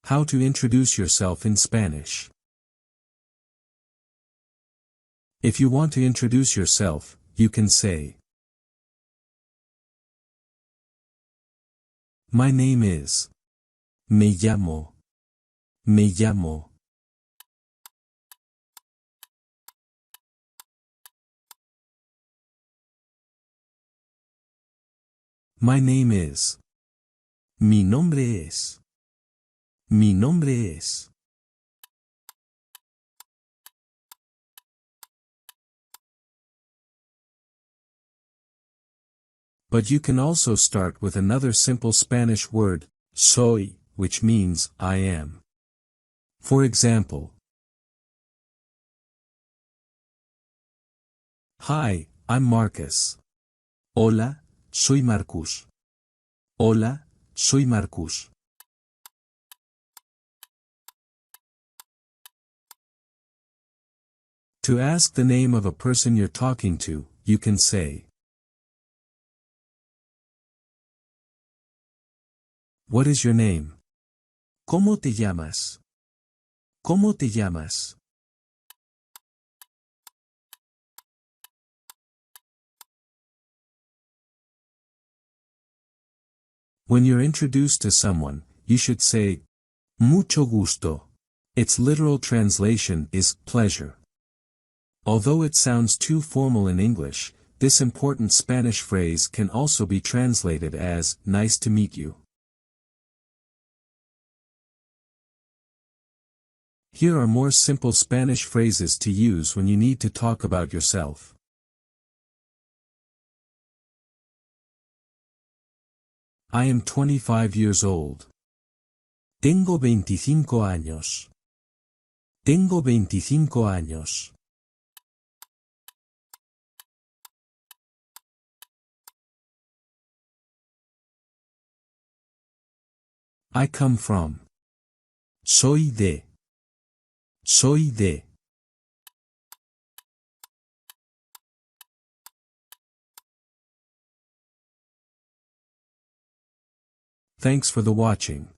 How to introduce yourself in Spanish. If you want to introduce yourself, you can say, My name is. Me llamo. Me llamo. My name is. Mi nombre es. Mi nombre es. But you can also start with another simple Spanish word, soy, which means I am. For example, Hi, I'm Marcus. Hola, soy Marcus. Hola, soy Marcus. To ask the name of a person you're talking to, you can say, What is your name? ¿Cómo te llamas? ¿Cómo te llamas? When you're introduced to someone, you should say, Mucho gusto. Its literal translation is pleasure. Although it sounds too formal in English, this important Spanish phrase can also be translated as, nice to meet you. Here are more simple Spanish phrases to use when you need to talk about yourself. I am 25 years old. Tengo 25 años. Tengo 25 años. I come from. Soy de. Soy de. Thanks for the watching.